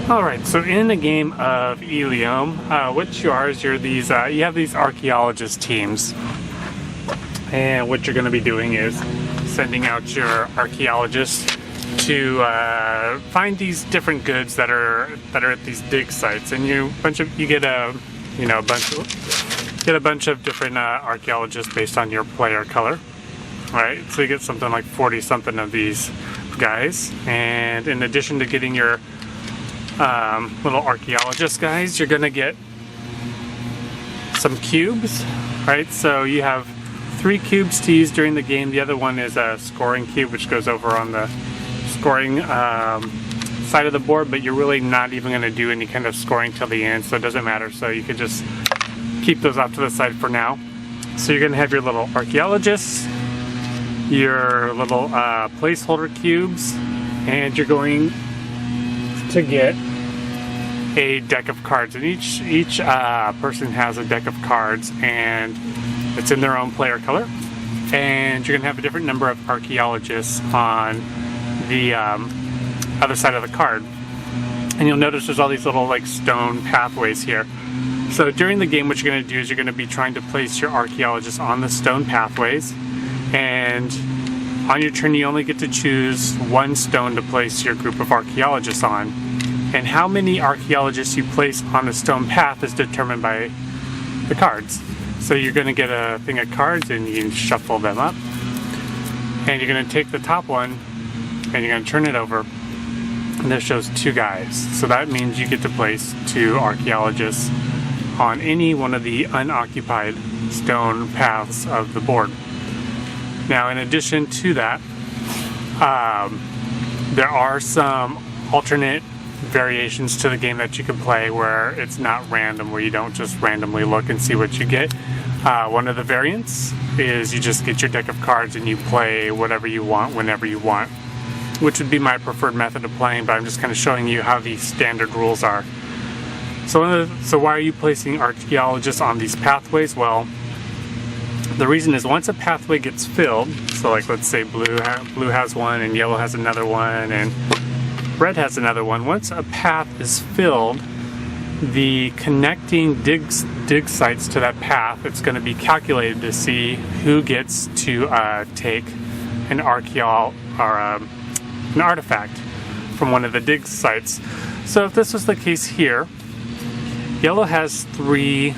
Alright, so in the game of Ilium, what you are is you have these archaeologist teams. And what you're going to be doing is sending out your archaeologists to find these different goods that are at these dig sites, and you get a bunch of different archaeologists based on your player color. Right, so you get something like 40 something of these guys, and in addition to getting your little archaeologist guys, you're gonna get some cubes. Right, so you have 3 cubes to use during the game. The other one is a scoring cube, which goes over on the scoring side of the board, but you're really not even going to do any kind of scoring till the end, so it doesn't matter. So you can just keep those off to the side for now. So you're going to have your little archaeologists, your little placeholder cubes, and you're going to get a deck of cards, and each person has a deck of cards, and it's in their own player color, and you're gonna have a different number of archaeologists on the other side of the card. And you'll notice there's all these little like stone pathways here. So during the game, what you're gonna do is you're gonna be trying to place your archaeologists on the stone pathways, and on your turn you only get to choose one stone to place your group of archaeologists on. And how many archaeologists you place on the stone path is determined by the cards. So you're going to get a thing of cards, and you can shuffle them up. And you're going to take the top one, and you're going to turn it over. And this shows 2 guys. So that means you get to place 2 archaeologists on any one of the unoccupied stone paths of the board. Now, in addition to that, there are some alternate variations to the game that you can play where it's not random, where you don't just randomly look and see what you get. One of the variants is you just get your deck of cards and you play whatever you want whenever you want, which would be my preferred method of playing, but I'm just kind of showing you how the standard rules are. So why are you placing archaeologists on these pathways? Well, the reason is once a pathway gets filled, so like let's say blue has one and yellow has another one and red has another one. Once a path is filled, the connecting dig sites to that path, it's going to be calculated to see who gets to take an artifact from one of the dig sites. So if this was the case here, yellow has 3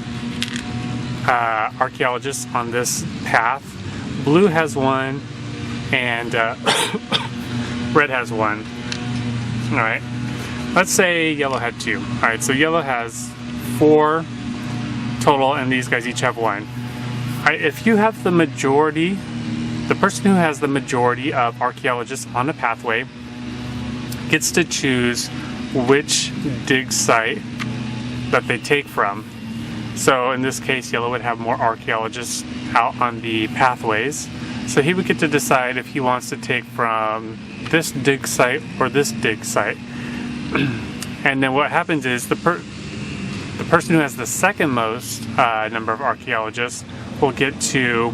archaeologists on this path, blue has 1, and red has 1. Alright, let's say yellow had 2. Alright, so yellow has 4 total, and these guys each have 1. Alright, if you have the majority, the person who has the majority of archaeologists on the pathway gets to choose which dig site that they take from. So in this case, yellow would have more archaeologists out on the pathways. So he would get to decide if he wants to take from this dig site or this dig site. And then what happens is the person who has the second most number of archaeologists will get to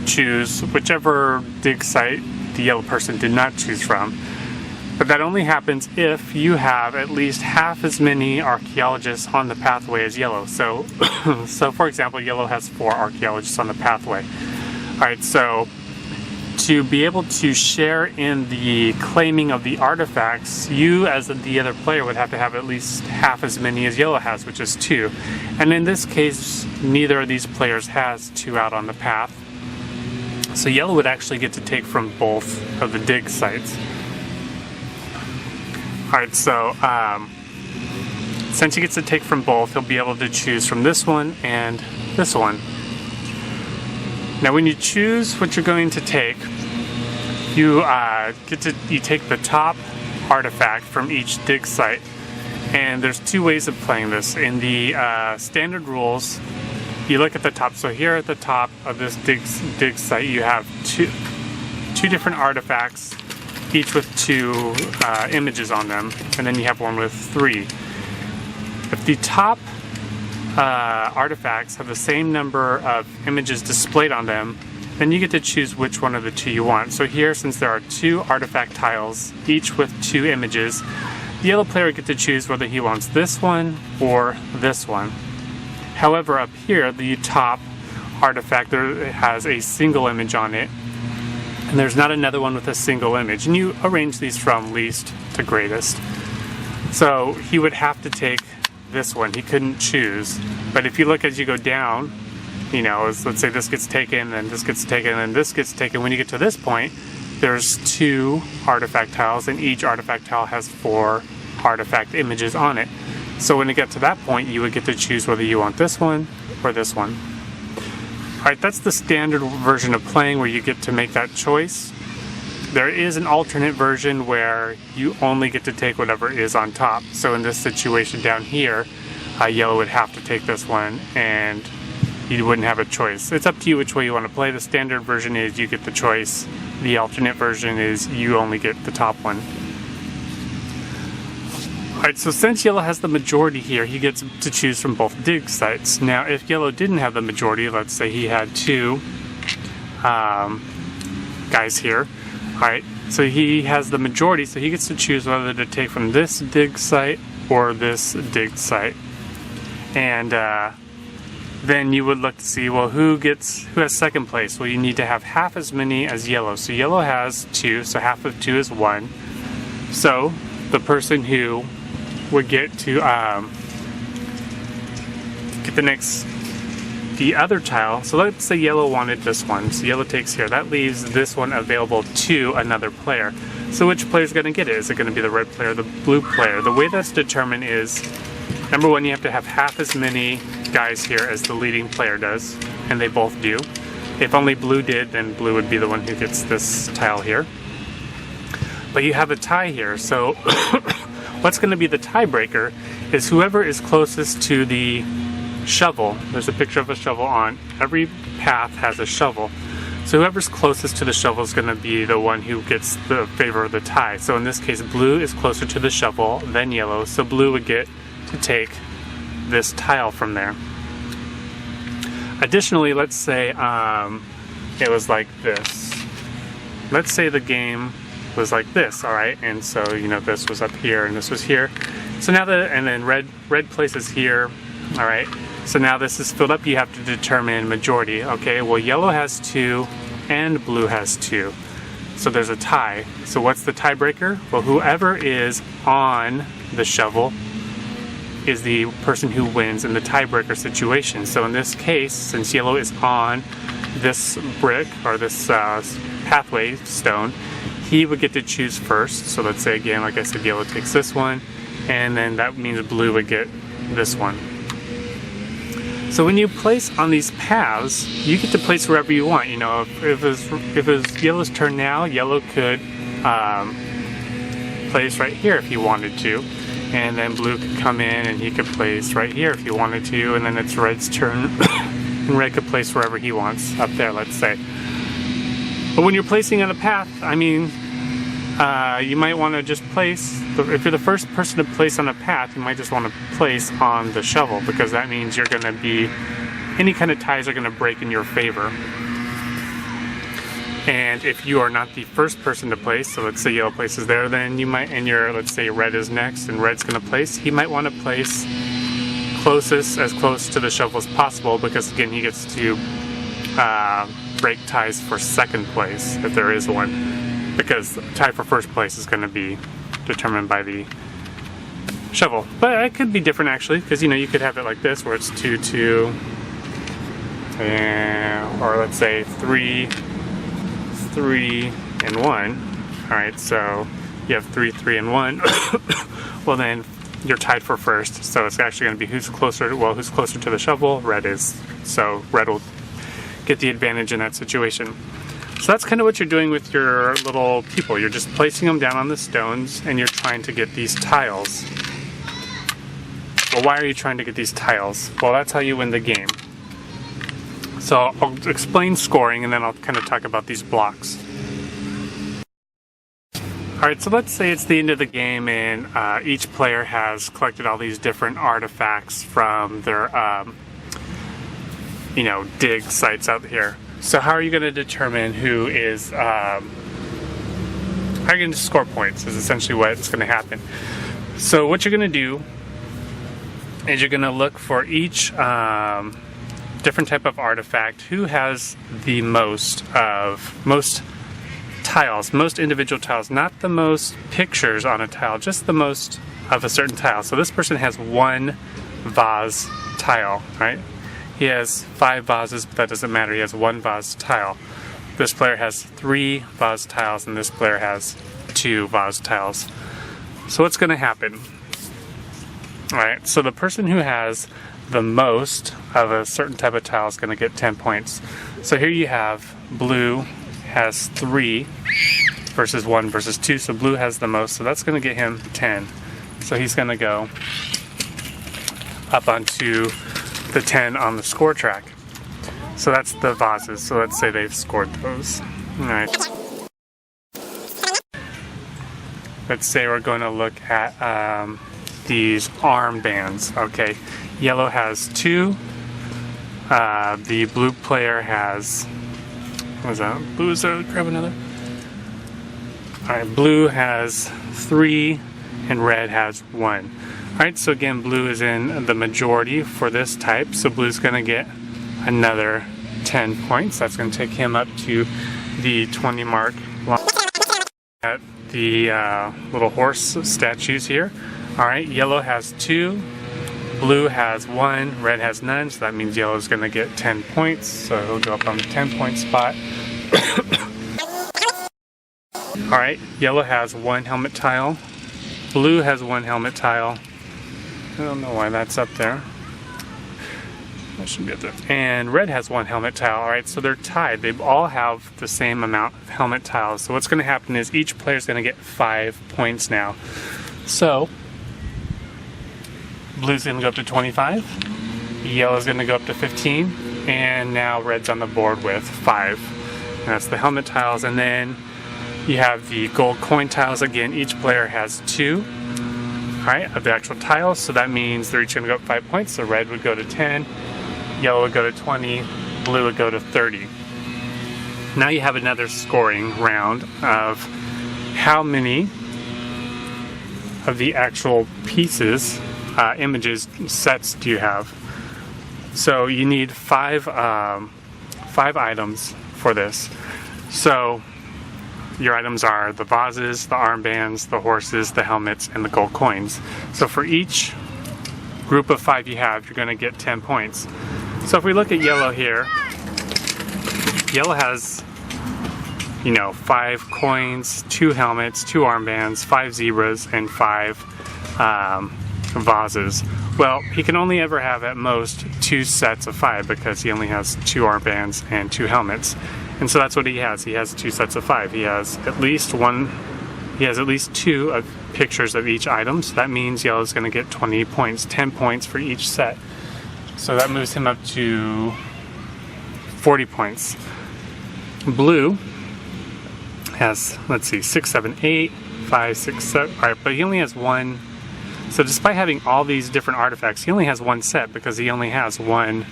choose whichever dig site the yellow person did not choose from. But that only happens if you have at least half as many archaeologists on the pathway as yellow. So, for example, yellow has 4 archaeologists on the pathway. Alright, so to be able to share in the claiming of the artifacts, you as the other player would have to have at least half as many as yellow has, which is 2. And in this case, neither of these players has 2 out on the path. So yellow would actually get to take from both of the dig sites. Alright, so since he gets to take from both, he'll be able to choose from this one and this one. Now when you choose what you're going to take, you take the top artifact from each dig site. And there's 2 ways of playing this. In the standard rules, you look at the top. So here at the top of this dig site, you have two different artifacts, each with 2 images on them, and then you have one with 3. If the top artifacts have the same number of images displayed on them, then you get to choose which one of the 2 you want. So here, since there are 2 artifact tiles, each with 2 images, the yellow player would get to choose whether he wants this one or this one. However, up here, the top artifact there has a single image on it, and there's not another one with a single image. And you arrange these from least to greatest. So he would have to take this one. He couldn't choose. But if you look as you go down, you know, let's say this gets taken, then this gets taken, and this gets taken. When you get to this point, there's 2 artifact tiles, and each artifact tile has 4 artifact images on it. So when you get to that point, you would get to choose whether you want this one or this one. Alright, that's the standard version of playing where you get to make that choice. There is an alternate version where you only get to take whatever is on top. So in this situation down here, yellow would have to take this one, and you wouldn't have a choice. It's up to you which way you want to play. The standard version is you get the choice. The alternate version is you only get the top one. Alright, so since yellow has the majority here, he gets to choose from both dig sites. Now, if yellow didn't have the majority, let's say he had 2 guys here. Alright, so he has the majority, so he gets to choose whether to take from this dig site or this dig site. And then you would look to see, well, who has second place? Well, you need to have half as many as yellow. So yellow has 2, so half of 2 is 1. So the person who would get to get the other tile. So let's say yellow wanted this one. So yellow takes here. That leaves this one available to another player. So which player is going to get it? Is it going to be the red player or the blue player? The way that's determined is, number one, you have to have half as many guys here as the leading player does, and they both do. If only blue did, then blue would be the one who gets this tile here. But you have a tie here, so what's going to be the tiebreaker is whoever is closest to the shovel. There's a picture of a shovel on every path has a shovel. So whoever's closest to the shovel is going to be the one who gets the favor of the tie. So in this case, blue is closer to the shovel than yellow, so blue would get to take this tile from there. Additionally, let's say it was like this. Let's say the game was like this, alright? And so, you know, this was up here and this was here. So now and then red places here, alright? So now this is filled up, you have to determine majority. Okay, well, yellow has 2 and blue has 2. So there's a tie. So what's the tiebreaker? Well, whoever is on the shovel is the person who wins in the tiebreaker situation. So in this case, since yellow is on this brick or this pathway stone, he would get to choose first. So let's say again, like I said, yellow takes this one, and then that means blue would get this one. So when you place on these paths, you get to place wherever you want. You know, if it was yellow's turn now, yellow could place right here if he wanted to. And then blue could come in and he could place right here if he wanted to. And then it's red's turn, and red could place wherever he wants, up there, let's say. But when you're placing on a path, I mean, you might want to just place, if you're the first person to place on a path, you might just want to place on the shovel, because that means you're going to be, any kind of ties are going to break in your favor. And if you are not the first person to place, so let's say yellow places there, then you might, and let's say red is next and red's going to place, he might want to place as close to the shovel as possible, because again, he gets to break ties for second place, if there is one. Because the tie for first place is going to be determined by the shovel. But it could be different actually, because you know, you could have it like this where it's 2, 2, or let's say 3, 3, and 1. Alright, so you have 3, 3, and 1. Well, then you're tied for first, so it's actually going to be who's closer to the shovel. Red is, so red will get the advantage in that situation. So that's kind of what you're doing with your little people. You're just placing them down on the stones and you're trying to get these tiles. Well, why are you trying to get these tiles? Well, that's how you win the game. So I'll explain scoring and then I'll kind of talk about these blocks. Alright, so let's say it's the end of the game and each player has collected all these different artifacts from their dig sites out here. So how are you going to determine who is, how are you going to score points is essentially what's going to happen. So what you're going to do is you're going to look for each different type of artifact who has the most tiles, most individual tiles, not the most pictures on a tile, just the most of a certain tile. So this person has one vase tile, right? He has 5 vases, but that doesn't matter. He has one vase tile. This player has 3 vase tiles, and this player has 2 vase tiles. So what's going to happen? Alright, so the person who has the most of a certain type of tile is going to get 10 points. So here you have blue has 3 versus 1 versus 2, so blue has the most, so that's going to get him 10. So he's going to go up onto the 10 on the score track. So that's the vases, so let's say they've scored those. Alright. Let's say we're going to look at these armbands. Okay, yellow has 2. The blue player has, what was that? Blue is there? Grab another. Alright, blue has 3 and red has 1. Alright, so again, blue is in the majority for this type, so blue's going to get another 10 points. That's going to take him up to the 20 mark. At the little horse statues here. Alright, yellow has 2, blue has 1, red has none, so that means yellow is going to get 10 points, so he'll go up on the 10-point spot. Alright, yellow has 1 helmet tile, blue has 1 helmet tile. I don't know why that's up there. That should be up there. And red has 1 helmet tile. Alright, so they're tied. They all have the same amount of helmet tiles. So what's going to happen is each player is going to get 5 points now. So blue's going to go up to 25, yellow's going to go up to 15, and now red's on the board with 5. And that's the helmet tiles. And then you have the gold coin tiles. Again, each player has 2, right, of the actual tiles. So that means they're each going to go up 5 points. So red would go to 10, yellow would go to 20, blue would go to 30. Now you have another scoring round of how many of the actual pieces, images, sets do you have. So you need 5 items for this. So your items are the vases, the armbands, the horses, the helmets, and the gold coins. So for each group of 5 you have, you're going to get 10 points. So if we look at yellow here, yellow has, 5 coins, 2 helmets, 2 armbands, 5 zebras, and 5 vases. Well, he can only ever have at most 2 sets of 5 because he only has 2 armbands and 2 helmets. And so that's what he has. He has 2 sets of 5. He has at least 2 of pictures of each item. So that means yellow is going to get 20 points, 10 points for each set. So that moves him up to 40 points. Blue has, 6, 7, 8, 5, 6, 7. Alright, but he only has 1. So despite having all these different artifacts, he only has 1 set because he only has 1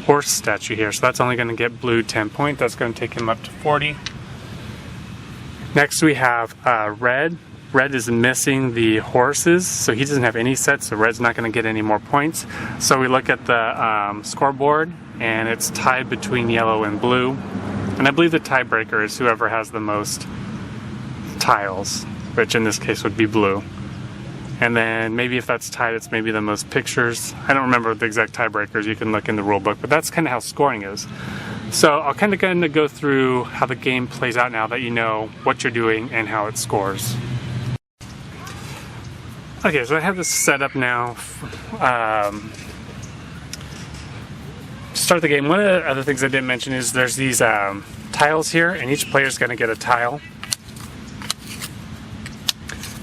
horse statue here. So that's only going to get blue 10 points. That's going to take him up to 40. Next we have red. Red is missing the horses, so he doesn't have any sets, so red's not going to get any more points. So we look at the scoreboard, and it's tied between yellow and blue. And I believe the tiebreaker is whoever has the most tiles, which in this case would be blue. And then maybe if that's tied, it's maybe the most pictures. I don't remember the exact tiebreakers. You can look in the rule book, but that's kind of how scoring is. So I'll kind of go through how the game plays out now that you know what you're doing and how it scores. Okay, so I have this set up now. To start the game, one of the other things I didn't mention is there's these tiles here, and each player is going to get a tile.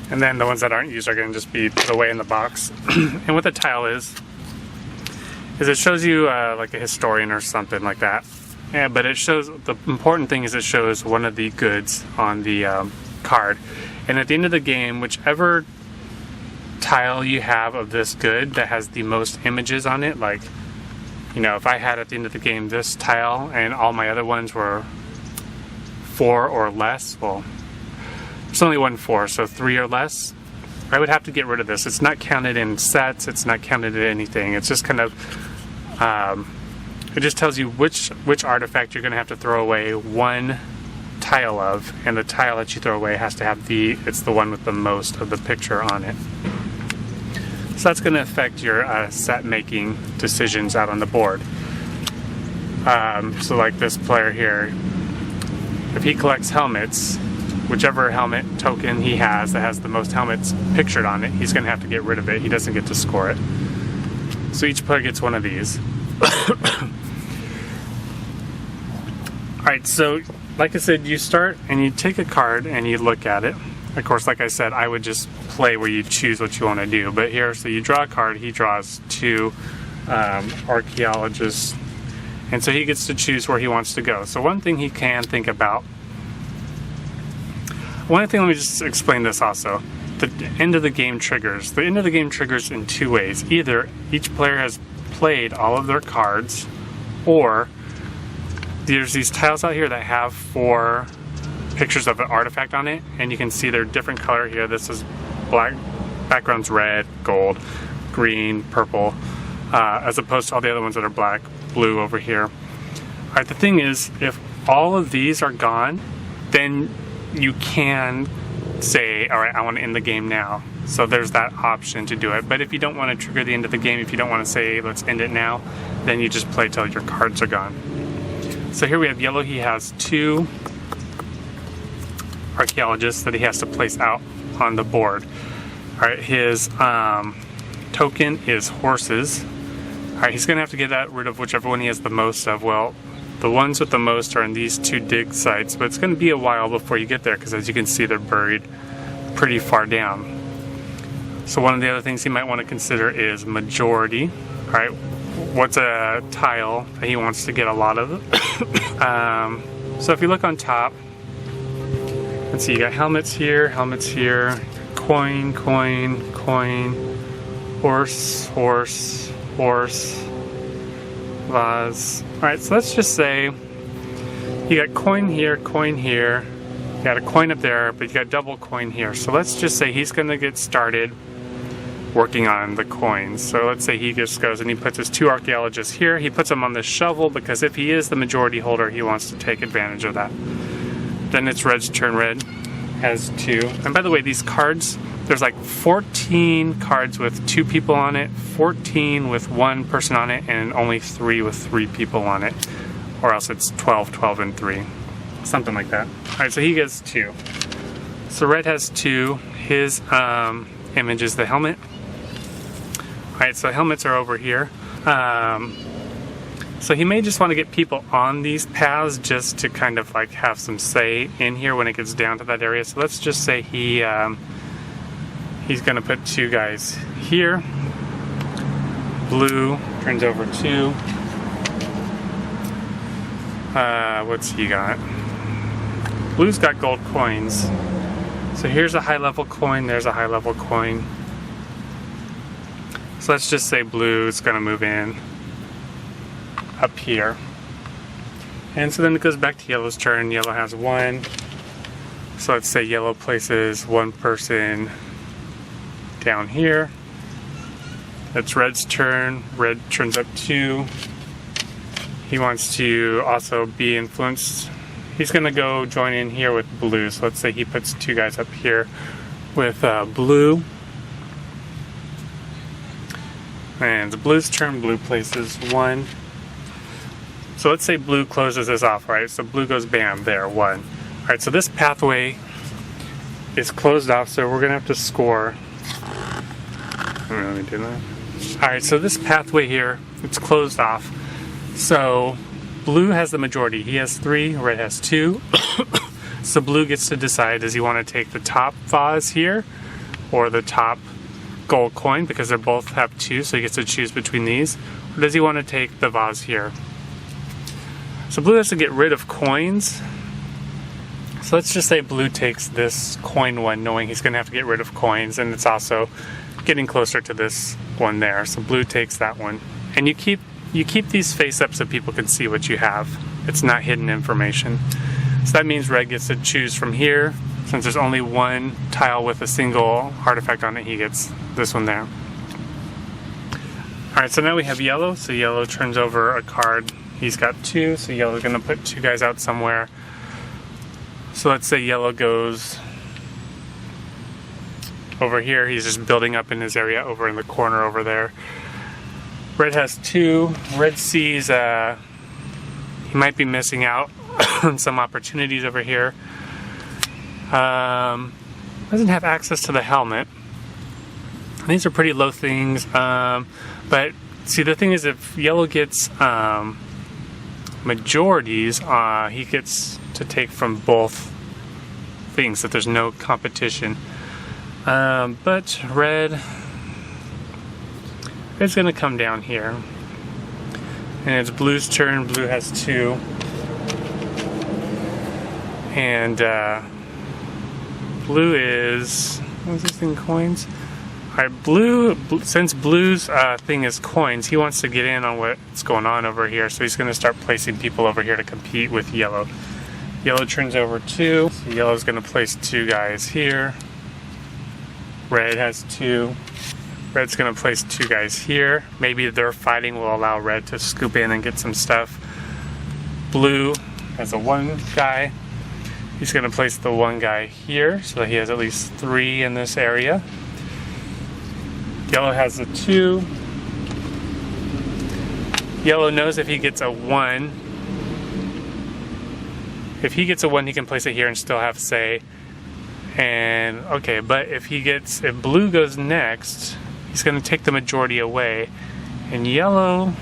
And then the ones that aren't used are going to just be put away in the box. And what the tile is it shows you like a historian or something like that. Yeah, but it shows, the important thing is it shows one of the goods on the card. And at the end of the game, whichever tile you have of this good that has the most images on it, like, if I had at the end of the game this tile and all my other ones were 4 or less, well, there's only 1 4, so 3 or less, I would have to get rid of this. It's not counted in sets, it's not counted in anything. It's just kind of, it just tells you which artifact you're going to have to throw away one tile of, and the tile that you throw away has to have it's the one with the most of the picture on it. So that's going to affect your set making decisions out on the board. So like this player here, if he collects helmets, whichever helmet token he has that has the most helmets pictured on it, he's going to have to get rid of it. He doesn't get to score it. So each player gets one of these. Alright, so like I said, you start and you take a card and you look at it. Of course, like I said, I would just play where you choose what you want to do. But here, so you draw a card, he draws two archaeologists, and so he gets to choose where he wants to go. So one thing he can think about, let me just explain this also. The end of the game triggers. The end of the game triggers in two ways. Either each player has played all of their cards, or there's these tiles out here that have 4 pictures of an artifact on it, and you can see they're different color here. This is black, background's red, gold, green, purple, as opposed to all the other ones that are black, blue over here. Alright, the thing is, if all of these are gone, then you can say, alright, I want to end the game now. So there's that option to do it. But if you don't want to trigger the end of the game, if you don't want to say, let's end it now, then you just play till your cards are gone. So here we have yellow. He has 2 archaeologists that he has to place out on the board. Alright, his token is horses. Alright, he's going to have to get rid of whichever one he has the most of. Well, the ones with the most are in these 2 dig sites, but it's going to be a while before you get there because, as you can see, they're buried pretty far down. So one of the other things he might want to consider is majority. Alright, what's a tile that he wants to get a lot of? So if you look on top, let's see, you got helmets here, coin, coin, coin, horse, horse, horse, vase. Alright, so let's just say you got coin here, you got a coin up there, but you got double coin here. So let's just say he's going to get started working on the coins. So let's say he just goes and he puts his 2 archaeologists here. He puts them on the shovel because if he is the majority holder, he wants to take advantage of that. Then it's red's turn. Red has 2. And by the way, these cards, there's like 14 cards with 2 people on it, 14 with 1 person on it, and only 3 with 3 people on it. Or else it's 12, 12, and 3. Something like that. Alright, so he gets 2. So red has 2. His image is the helmet. Alright, so helmets are over here. So he may just want to get people on these paths just to kind of like have some say in here when it gets down to that area. So let's just say he's going to put 2 guys here. Blue turns over 2. What's he got? Blue's got gold coins. So here's a high level coin, there's a high level coin. So let's just say blue's going to move in up here. And so then it goes back to yellow's turn. Yellow has 1. So let's say yellow places 1 person down here. It's red's turn. Red turns up 2. He wants to also be influenced. He's going to go join in here with blue. So let's say he puts 2 guys up here with blue. And the blue's turn. Blue places 1. So let's say blue closes this off, right? So blue goes bam, there, 1. Alright, so this pathway is closed off, so we're going to have to score. Let me do that. Alright, so this pathway here, it's closed off. So blue has the majority. He has 3, red has 2. So blue gets to decide, does he want to take the top vase here or the top gold coin, because they both have 2, so he gets to choose between these, or does he want to take the vase here? So blue has to get rid of coins. So let's just say blue takes this coin one, knowing he's going to have to get rid of coins, and it's also getting closer to this one there. So blue takes that one. And you keep these face up so people can see what you have. It's not hidden information. So that means red gets to choose from here Since there's only one tile with a single artifact on it, he gets this one there. Alright, so now we have yellow. So yellow turns over a card. He's got 2, so yellow's going to put 2 guys out somewhere. So let's say yellow goes over here. He's just building up in his area over in the corner over there. Red has 2. Red sees he might be missing out on some opportunities over here. Doesn't have access to the helmet. These are pretty low things, but see, the thing is, if yellow gets majorities, he gets to take from both things, that there's no competition. But red's going to come down here, and it's blue's turn. Blue has 2, and blue is, what is this thing, coins? Alright, blue, since blue's thing is coins, he wants to get in on what's going on over here, so he's going to start placing people over here to compete with yellow. Yellow turns over 2, so yellow's going to place 2 guys here. Red has 2. Red's going to place 2 guys here. Maybe their fighting will allow red to scoop in and get some stuff. Blue has a 1 guy. He's going to place the 1 guy here, so that he has at least 3 in this area. Yellow has a 2. Yellow knows if he gets a 1, if he gets a 1, he can place it here and still have say. And okay, but if blue goes next, he's going to take the majority away, and yellow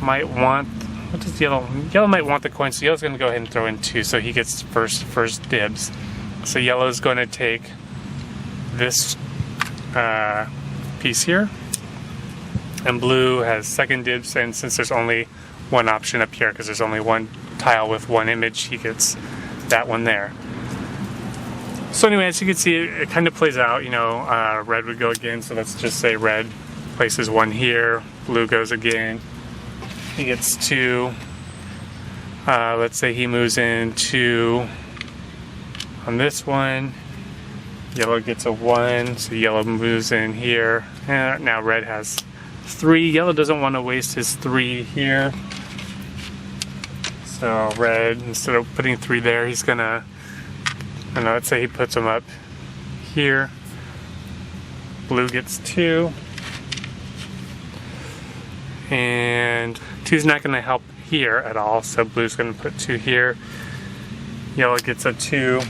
might want, what does yellow might want the coin, so yellow's going to go ahead and throw in 2, so he gets first dibs. So yellow's going to take this piece here, and blue has second dibs, and since there's only one option up here, because there's only one tile with 1 image, he gets that one there. So anyway, as you can see, it kind of plays out, you know. Red would go again, so let's just say red places 1 here, blue goes again, he gets 2. Let's say he moves in 2 on this one. Yellow gets a 1, so yellow moves in here. Now red has 3. Yellow doesn't want to waste his 3 here. So red, instead of putting 3 there, he's gonna, I don't know, let's say he puts them up here. Blue gets 2. And 2's not going to help here at all, so blue's going to put 2 here. Yellow gets a 2.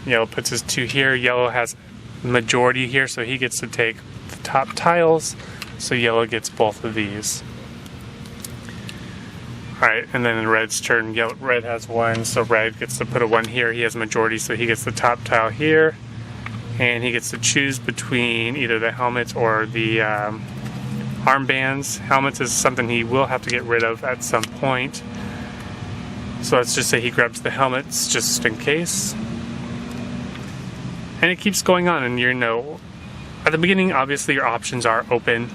Yellow puts his 2 here. Yellow has majority here, so he gets to take the top tiles, so yellow gets both of these. Alright, and then in red's turn, red has 1, so red gets to put a 1 here. He has majority, so he gets the top tile here, and he gets to choose between either the helmets or the armbands. Helmets is something he will have to get rid of at some point, so let's just say he grabs the helmets just in case. And it keeps going on, and you know, at the beginning, obviously your options are open,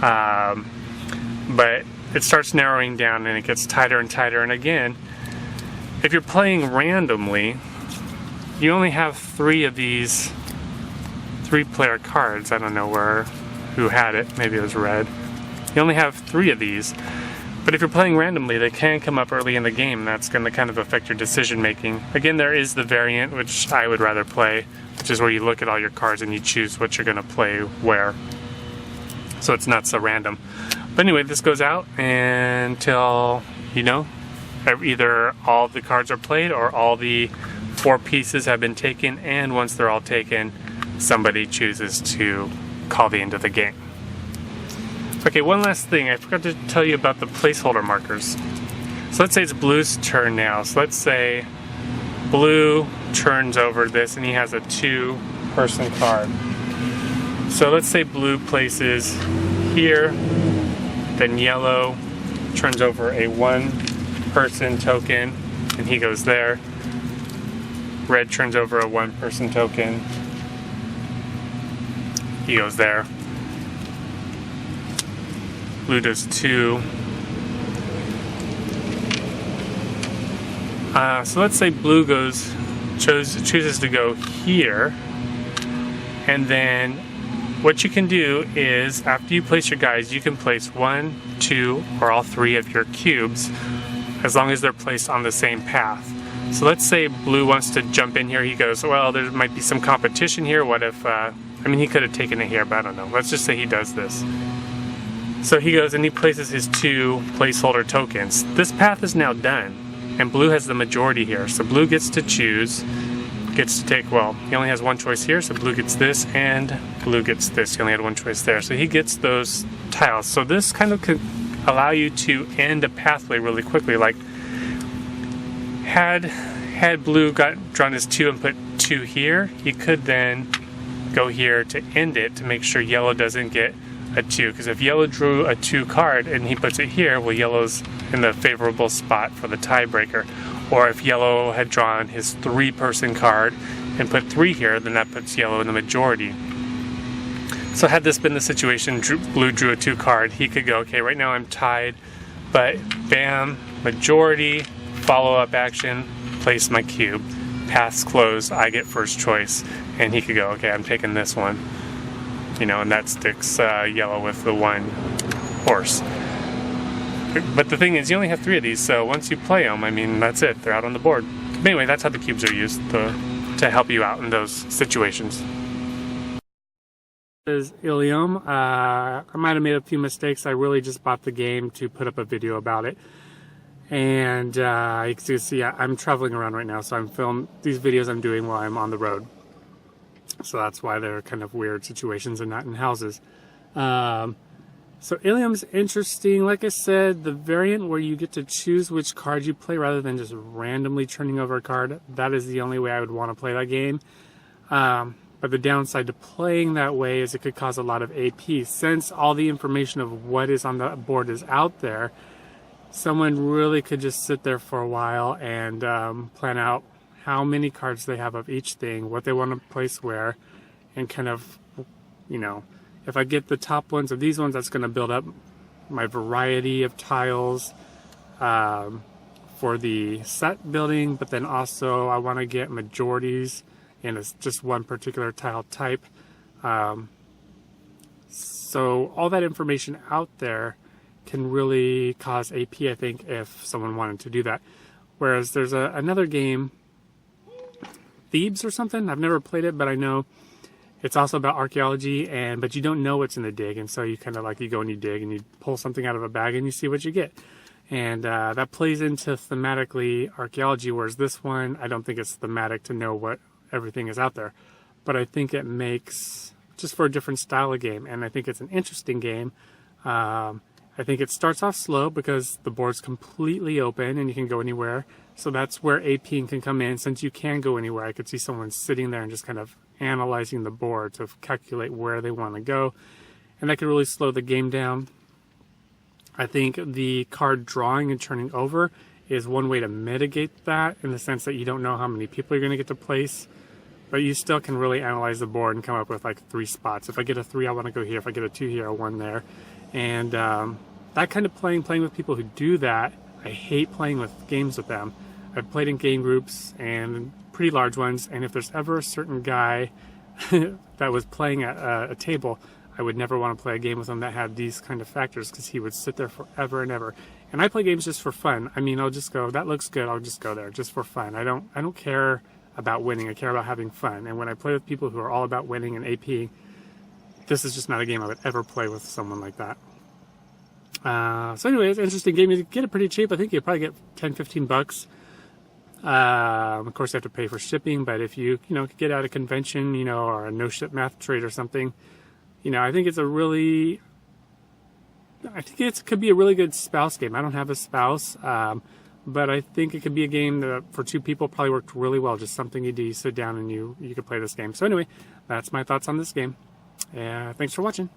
but it starts narrowing down and it gets tighter and tighter. And again, if you're playing randomly, you only have 3 of these 3-player cards. I don't know who had it, maybe it was red. You only have 3 of these. But if you're playing randomly, they can come up early in the game, and that's going to kind of affect your decision making. Again, there is the variant, which I would rather play, which is where you look at all your cards and you choose what you're going to play where. So it's not so random. But anyway, this goes out until, you know, either all the cards are played or all the 4 pieces have been taken, and once they're all taken, somebody chooses to call the end of the game. Okay, one last thing. I forgot to tell you about the placeholder markers. So let's say it's blue's turn now. So let's say blue turns over this and he has a 2-person card. So let's say blue places here, then yellow turns over a 1-person token and he goes there. Red turns over a 1-person token. He goes there. Blue does 2. So let's say blue goes chooses to go here. And then what you can do is, after you place your guys, you can place 1, 2, or all 3 of your cubes, as long as they're placed on the same path. So let's say blue wants to jump in here. He goes, well, there might be some competition here. What if, I mean, he could have taken it here, but I don't know. Let's just say he does this. So he goes and he places his 2 placeholder tokens. This path is now done, and blue has the majority here. So blue gets to choose, gets to take, well, he only has 1 choice here, so blue gets this, and blue gets this. He only had 1 choice there. So he gets those tiles. So this kind of could allow you to end a pathway really quickly. Like, had blue drawn his 2 and put 2 here, he could then go here to end it to make sure yellow doesn't get a 2, because if yellow drew a 2 card and he puts it here, well, yellow's in the favorable spot for the tiebreaker. Or if yellow had drawn his 3-person card and put 3 here, then that puts yellow in the majority. So had this been the situation, blue drew a 2 card, he could go, okay, right now I'm tied, but bam, majority, follow-up action, place my cube, paths closed, I get first choice, and he could go, okay, I'm taking this one. You know, and that sticks yellow with the 1 horse. But the thing is, you only have 3 of these, so once you play them, I mean, that's it. They're out on the board. But anyway, that's how the cubes are used to help you out in those situations. This is Ilium. I might have made a few mistakes. I really just bought the game to put up a video about it. And you can see I'm traveling around right now, so I'm filming these videos I'm doing while I'm on the road. So that's why they're kind of weird situations and not in houses. So Ilium's interesting. Like I said, the variant where you get to choose which card you play rather than just randomly turning over a card, that is the only way I would want to play that game. But the downside to playing that way is it could cause a lot of AP. Since all the information of what is on the board is out there, someone really could just sit there for a while and plan out how many cards they have of each thing, what they want to place where, and kind of, you know, if I get the top ones of these ones, that's going to build up my variety of tiles for the set building, but then also I want to get majorities in just one particular tile type. So all that information out there can really cause AP, I think, if someone wanted to do that. Whereas there's another game, Thebes or something. I've never played it, but I know it's also about archaeology, but you don't know what's in the dig, and so you kind of like, you go and you dig and you pull something out of a bag and you see what you get. And that plays into thematically archaeology, whereas this one, I don't think it's thematic to know what everything is out there. But I think it makes, just for a different style of game, and I think it's an interesting game. I think it starts off slow because the board's completely open and you can go anywhere. So that's where AP can come in. Since you can go anywhere, I could see someone sitting there and just kind of analyzing the board to calculate where they want to go. And that could really slow the game down. I think the card drawing and turning over is one way to mitigate that, in the sense that you don't know how many people you're going to get to place. But you still can really analyze the board and come up with like 3 spots. If I get a 3, I want to go here. If I get a 2 here, a 1 there. And that kind of playing with people who do that, I hate playing with games with them. I've played in game groups and pretty large ones, and if there's ever a certain guy that was playing at a table, I would never want to play a game with him that had these kind of factors, because he would sit there forever and ever. And I play games just for fun. I mean, I'll just go, that looks good, I'll just go there, just for fun. I don't care about winning, I care about having fun. And when I play with people who are all about winning and AP, this is just not a game I would ever play with someone like that. So anyway, it's an interesting game. You get it pretty cheap. I think you probably get 10-15 bucks. Of course, you have to pay for shipping, but if you get out a convention, or a no-ship math trade or something, I think it could be a really good spouse game. I don't have a spouse, but I think it could be a game that for 2 people probably worked really well. Just something you do, you sit down and you could play this game. So anyway, that's my thoughts on this game. Thanks for watching.